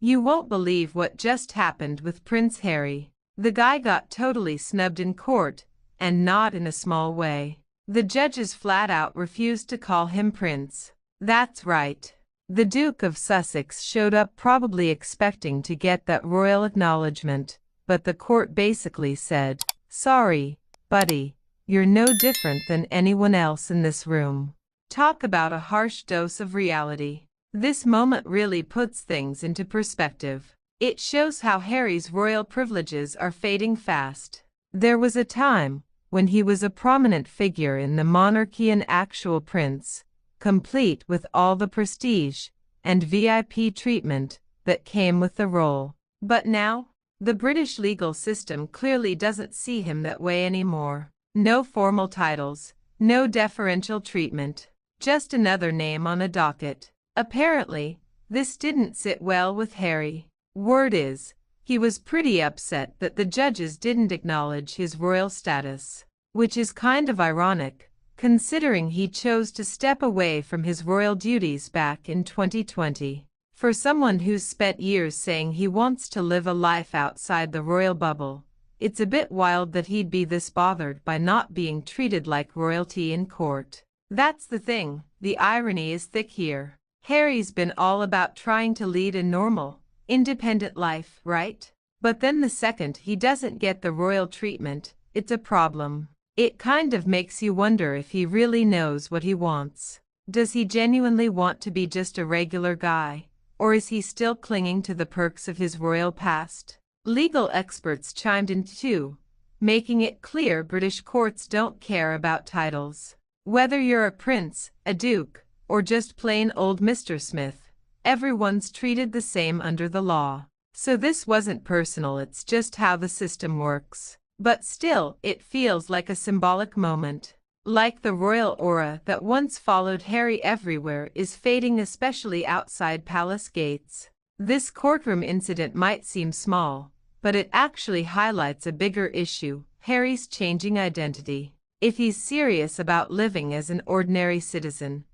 You won't believe what just happened with Prince Harry. The guy got totally snubbed in court, and not in a small way. The judges flat out refused to call him prince. That's right. The Duke of Sussex showed up probably expecting to get that royal acknowledgment, but the court basically said, "Sorry, buddy, you're no different than anyone else in this room." Talk about a harsh dose of reality. This moment really puts things into perspective. It shows how Harry's royal privileges are fading fast. There was a time when he was a prominent figure in the monarchy, an actual prince, complete with all the prestige and VIP treatment that came with the role. But now, the British legal system clearly doesn't see him that way anymore. No formal titles, no deferential treatment, just another name on a docket. Apparently, this didn't sit well with Harry. Word is, he was pretty upset that the judges didn't acknowledge his royal status, which is kind of ironic, considering he chose to step away from his royal duties back in 2020. For someone who's spent years saying he wants to live a life outside the royal bubble, it's a bit wild that he'd be this bothered by not being treated like royalty in court. That's the thing, the irony is thick here. Harry's been all about trying to lead a normal, independent life, right? But then the second he doesn't get the royal treatment, it's a problem. It kind of makes you wonder if he really knows what he wants. Does he genuinely want to be just a regular guy, or is he still clinging to the perks of his royal past? Legal experts chimed in too, making it clear British courts don't care about titles. Whether you're a prince, a duke, or just plain old Mr. Smith, everyone's treated the same under the law. So this wasn't personal, it's just how the system works. But still, it feels like a symbolic moment. Like the royal aura that once followed Harry everywhere is fading, especially outside palace gates. This courtroom incident might seem small, but it actually highlights a bigger issue: Harry's changing identity. If he's serious about living as an ordinary citizen,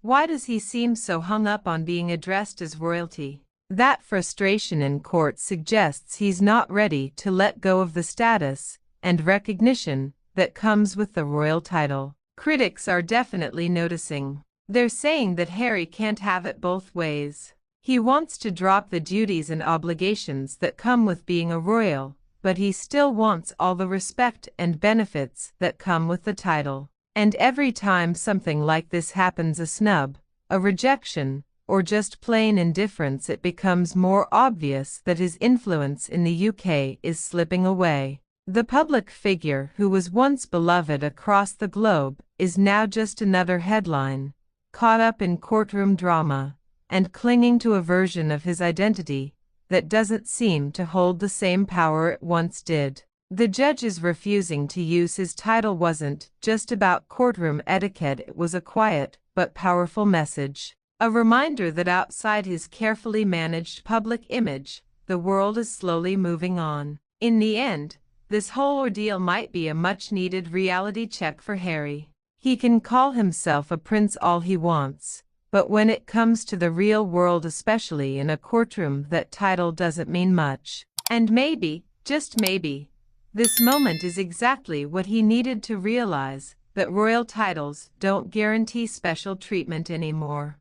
why does he seem so hung up on being addressed as royalty? That frustration in court suggests he's not ready to let go of the status and recognition that comes with the royal title. Critics are definitely noticing. They're saying that Harry can't have it both ways. He wants to drop the duties and obligations that come with being a royal, but he still wants all the respect and benefits that come with the title. And every time something like this happens, a snub, a rejection, or just plain indifference, it becomes more obvious that his influence in the UK is slipping away. The public figure who was once beloved across the globe is now just another headline, caught up in courtroom drama, and clinging to a version of his identity that doesn't seem to hold the same power it once did. The judges refusing to use his title wasn't just about courtroom etiquette, it was a quiet but powerful message. A reminder that outside his carefully managed public image, the world is slowly moving on. In the end, this whole ordeal might be a much-needed reality check for Harry. He can call himself a prince all he wants, but when it comes to the real world, especially in a courtroom, that title doesn't mean much. And maybe, just maybe, this moment is exactly what he needed to realize, that royal titles don't guarantee special treatment anymore.